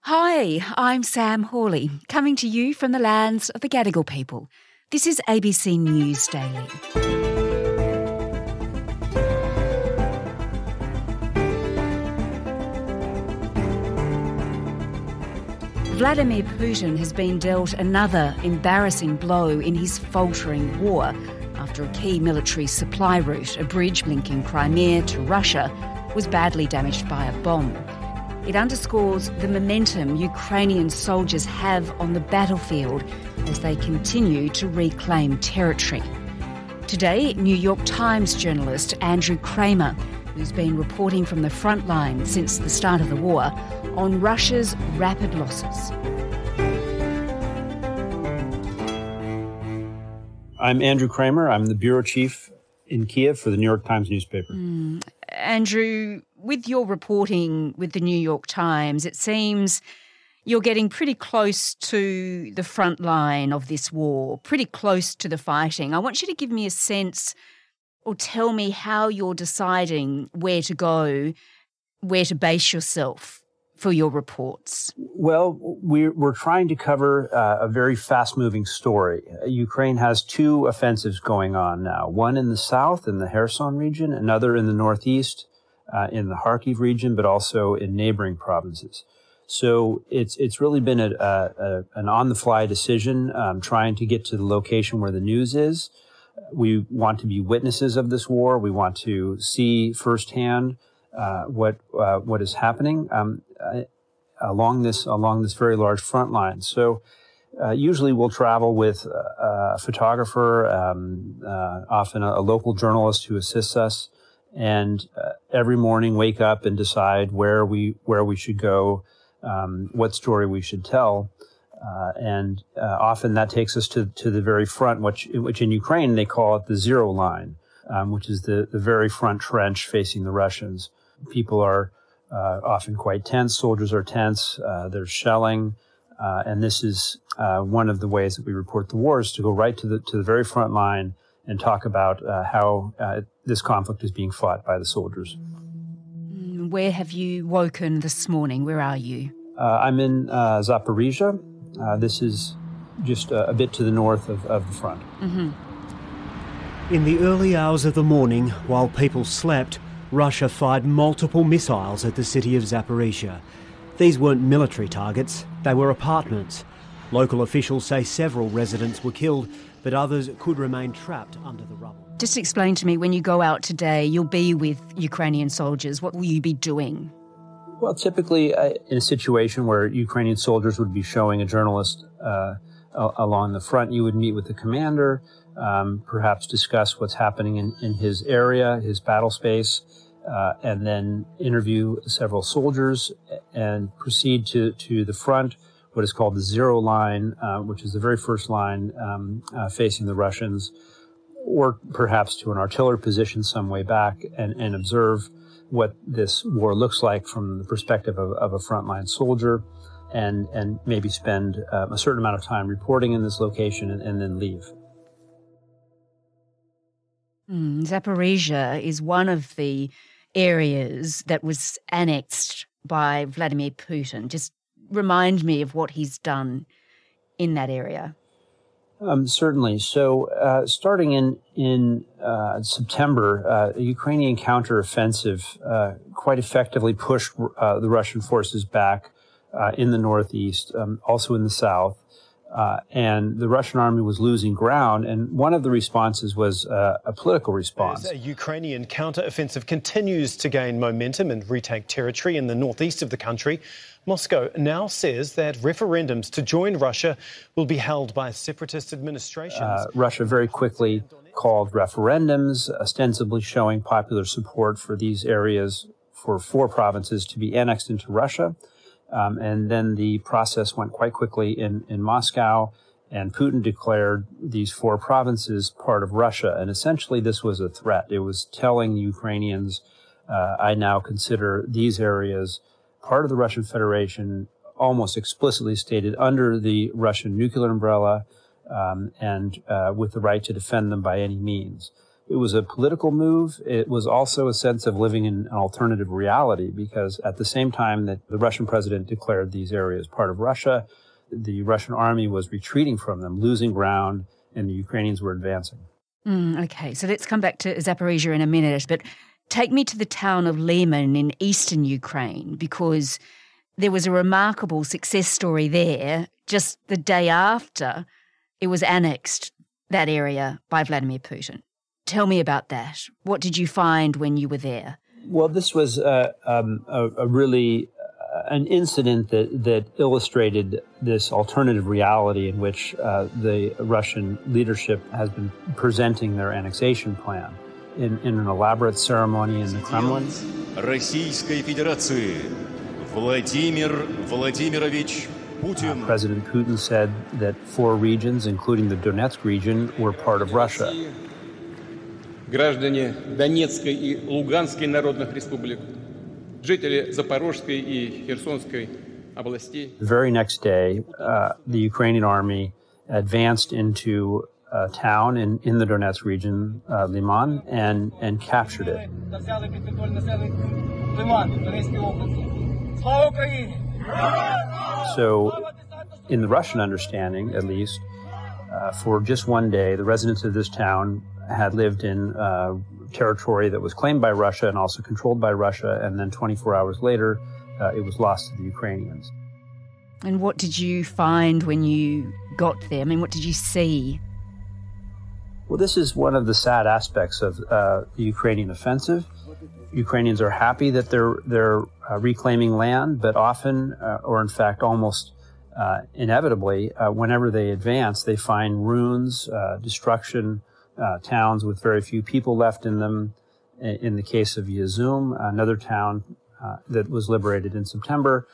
Hi, I'm Sam Hawley, coming to you from the lands of the Gadigal people. This is ABC News Daily. Vladimir Putin has been dealt another embarrassing blow in his faltering war after a key military supply route, a bridge linking Crimea to Russia, was badly damaged by a bomb. It underscores the momentum Ukrainian soldiers have on the battlefield as they continue to reclaim territory. Today, New York Times journalist Andrew Kramer, who's been reporting from the front line since the start of the war, on Russia's rapid losses. I'm Andrew Kramer. I'm the bureau chief in Kiev for the New York Times newspaper. Andrew, with your reporting with the New York Times, it seems you're getting pretty close to the front line of this war, pretty close to the fighting. I want you to give me a sense or tell me how you're deciding where to go, where to base yourself for your reports. Well, we're trying to cover a very fast-moving story. Ukraine has two offensives going on now, one in the south in the Kherson region, another in the northeast in the Kharkiv region, but also in neighboring provinces. So it's really been an on-the-fly decision, trying to get to the location where the news is. We want to be witnesses of this war. We want to see firsthand what is happening along this very large front line. So usually we'll travel with a photographer, often a local journalist who assists us, and every morning wake up and decide where we should go, what story we should tell. And often that takes us to the very front, which in Ukraine they call it the zero line, which is the very front trench facing the Russians. People are often quite tense. Soldiers are tense. There's shelling, and this is one of the ways that we report the war, is to go right to the very front line and talk about how this conflict is being fought by the soldiers. Where have you woken this morning? Where are you? I'm in Zaporizhia. This is just a bit to the north of the front. Mm-hmm. In the early hours of the morning, while people slept, Russia fired multiple missiles at the city of Zaporizhia. These weren't military targets, they were apartments. Local officials say several residents were killed, but others could remain trapped under the rubble. Just explain to me, when you go out today, you'll be with Ukrainian soldiers. What will you be doing? Well, typically in a situation where Ukrainian soldiers would be showing a journalist along the front, you would meet with the commander, perhaps discuss what's happening in his area, his battle space, and then interview several soldiers and proceed to the front, what is called the zero line, which is the very first line facing the Russians, or perhaps to an artillery position some way back and observe what this war looks like from the perspective of a frontline soldier, and maybe spend a certain amount of time reporting in this location and then leave. Zaporizhia is one of the areas that was annexed by Vladimir Putin. Just remind me of what he's done in that area. Certainly. So starting in September, a Ukrainian counteroffensive quite effectively pushed the Russian forces back in the northeast, also in the south. And the Russian army was losing ground, and one of the responses was a political response. As a Ukrainian counter-offensive continues to gain momentum and retake territory in the northeast of the country, Moscow now says that referendums to join Russia will be held by separatist administrations. Russia very quickly called referendums, ostensibly showing popular support for these areas, for 4 provinces to be annexed into Russia. And then the process went quite quickly in Moscow, and Putin declared these 4 provinces part of Russia. And essentially this was a threat. It was telling the Ukrainians, I now consider these areas part of the Russian Federation, almost explicitly stated under the Russian nuclear umbrella, and with the right to defend them by any means. It was a political move. It was also a sense of living in an alternative reality, because at the same time that the Russian president declared these areas part of Russia, the Russian army was retreating from them, losing ground, and the Ukrainians were advancing. Okay, so let's come back to Zaporizhia in a minute, but take me to the town of Lyman in eastern Ukraine, because there was a remarkable success story there just the day after it was annexed, that area, by Vladimir Putin. Tell me about that. What did you find when you were there? Well, this was really an incident that illustrated this alternative reality in which the Russian leadership has been presenting their annexation plan in an elaborate ceremony in the Kremlin. Российской Федерации Владимир Владимирович Putin. President Putin said that 4 regions, including the Donetsk region, were part of Russia. Граждане Донецкой и Луганской народных республик, жители Запорожской и Херсонской областей. The very next day, the Ukrainian army advanced into a town in the Donetsk region, Lyman, and captured it. So, in the Russian understanding, at least, for just one day, the residents of this town had lived in territory that was claimed by Russia and also controlled by Russia, and then 24 hours later, it was lost to the Ukrainians. And what did you find when you got there? I mean, what did you see? Well, this is one of the sad aspects of the Ukrainian offensive. Ukrainians are happy that they're reclaiming land, but often, or in fact almost inevitably, whenever they advance, they find ruins, destruction, towns with very few people left in them. In the case of Izum, another town that was liberated in September,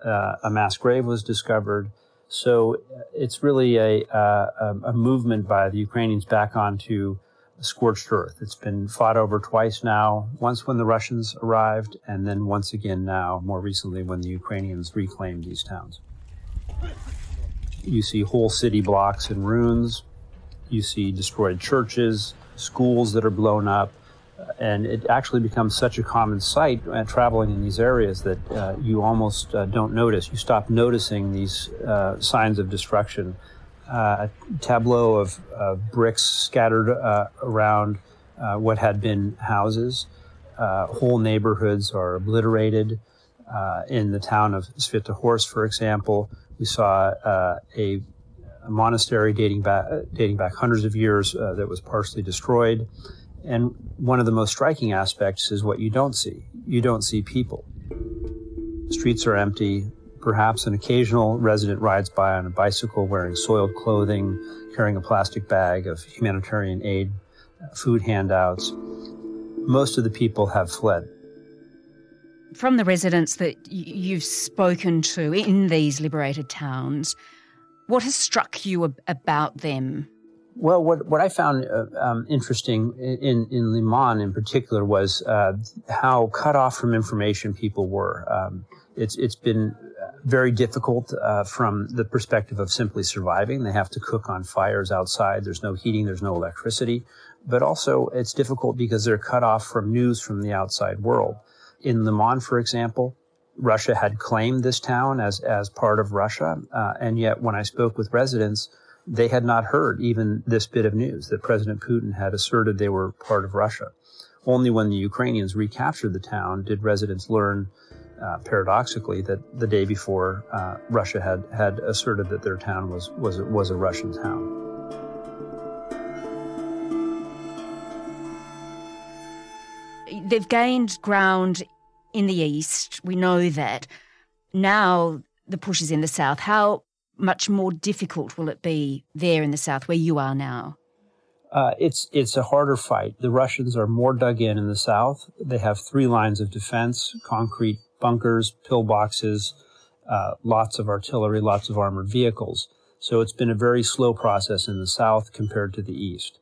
a mass grave was discovered. So it's really a movement by the Ukrainians back onto scorched earth. It's been fought over twice now, once when the Russians arrived, and then once again now, more recently, when the Ukrainians reclaimed these towns. You see whole city blocks in ruins. You see destroyed churches, schools that are blown up, and it actually becomes such a common sight traveling in these areas that you almost don't notice. You stop noticing these signs of destruction. A tableau of bricks scattered around what had been houses. Whole neighborhoods are obliterated. In the town of Svetohorsk, for example, we saw a monastery dating back hundreds of years that was partially destroyed. And one of the most striking aspects is what you don't see. You don't see people. Streets are empty. Perhaps an occasional resident rides by on a bicycle wearing soiled clothing, carrying a plastic bag of humanitarian aid, food handouts. Most of the people have fled. From the residents that you've spoken to in these liberated towns, what has struck you about them? Well, what I found interesting in Lyman in particular was how cut off from information people were. It's been very difficult from the perspective of simply surviving. They have to cook on fires outside. There's no heating. There's no electricity. But also it's difficult because they're cut off from news from the outside world. In Lyman, for example, Russia had claimed this town as part of Russia. And yet when I spoke with residents, they had not heard even this bit of news that President Putin had asserted they were part of Russia. Only when the Ukrainians recaptured the town did residents learn, paradoxically, that the day before Russia had asserted that their town was a Russian town. They've gained ground in the east. We know that. Now the push is in the south. How much more difficult will it be there in the south, where you are now? It's a harder fight. The Russians are more dug in the south. They have 3 lines of defense: concrete bunkers, pillboxes, lots of artillery, lots of armored vehicles. So it's been a very slow process in the south compared to the east.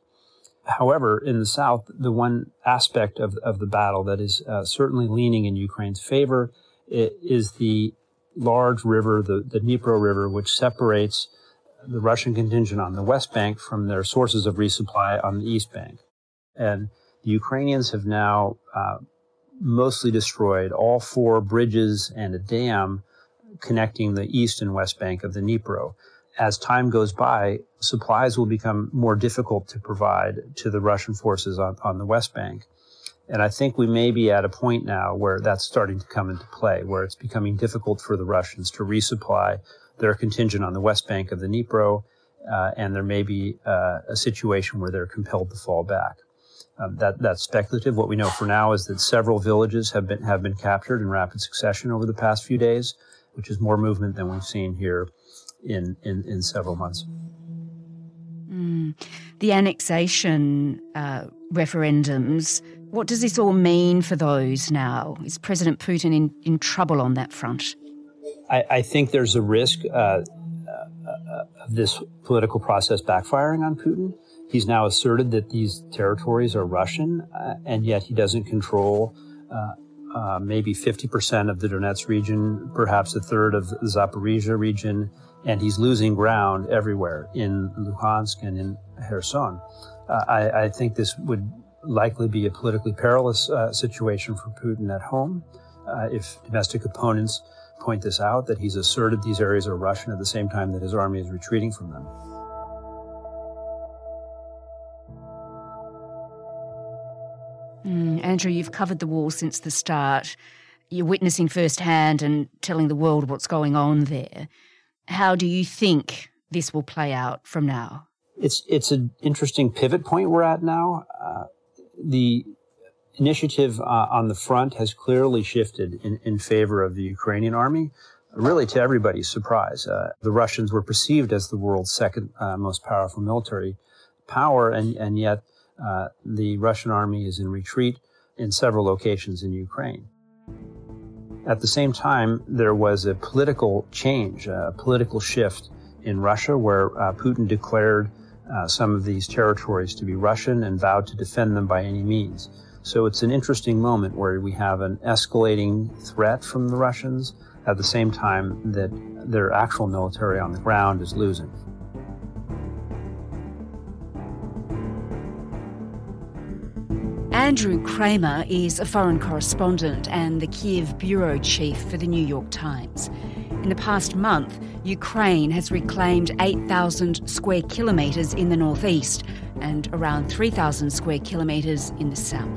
However, in the south, the one aspect of the battle that is certainly leaning in Ukraine's favor is the large river, the Dnipro River, which separates the Russian contingent on the west bank from their sources of resupply on the east bank. And the Ukrainians have now mostly destroyed all 4 bridges and a dam connecting the east and west bank of the Dnipro. As time goes by, supplies will become more difficult to provide to the Russian forces on the west bank. And I think we may be at a point now where that's starting to come into play, where it's becoming difficult for the Russians to resupply their contingent on the west bank of the Dnipro, and there may be a situation where they're compelled to fall back. That's speculative. What we know for now is that several villages have been captured in rapid succession over the past few days, which is more movement than we've seen here in several months. The annexation referendums, what does this all mean for those now? Is President Putin in trouble on that front? I think there's a risk of this political process backfiring on Putin. He's now asserted that these territories are Russian, and yet he doesn't control maybe 50% of the Donetsk region, perhaps a third of the Zaporizhia region, and he's losing ground everywhere in Luhansk and in Kherson. I think this would likely be a politically perilous situation for Putin at home if domestic opponents point this out, that he's asserted these areas are Russian at the same time that his army is retreating from them. Andrew, you've covered the war since the start. You're witnessing firsthand and telling the world what's going on there. How do you think this will play out from now? It's an interesting pivot point we're at now. The initiative on the front has clearly shifted in favor of the Ukrainian army, really to everybody's surprise. The Russians were perceived as the world's second most powerful military power, and yet the Russian army is in retreat in several locations in Ukraine. At the same time, there was a political change, a political shift in Russia where Putin declared some of these territories to be Russian and vowed to defend them by any means. So it's an interesting moment where we have an escalating threat from the Russians at the same time that their actual military on the ground is losing. Andrew Kramer is a foreign correspondent and the Kiev bureau chief for the New York Times. In the past month, Ukraine has reclaimed 8,000 square kilometres in the northeast and around 3,000 square kilometres in the south.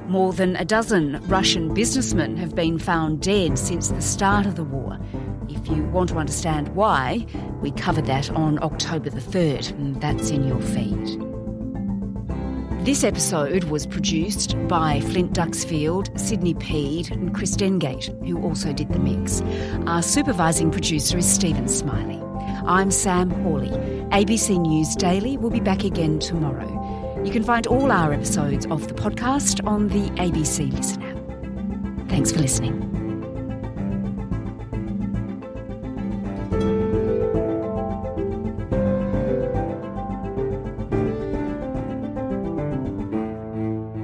More than a dozen Russian businessmen have been found dead since the start of the war. If you want to understand why, we covered that on October the 3rd, and that's in your feed. This episode was produced by Flint Duxfield, Sydney Peed and Chris Dengate, who also did the mix. Our supervising producer is Stephen Smiley. I'm Sam Hawley. ABC News Daily will be back again tomorrow. You can find all our episodes of the podcast on the ABC Listen app. Thanks for listening.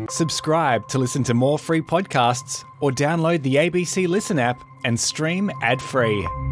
Subscribe to listen to more free podcasts or download the ABC Listen app and stream ad-free.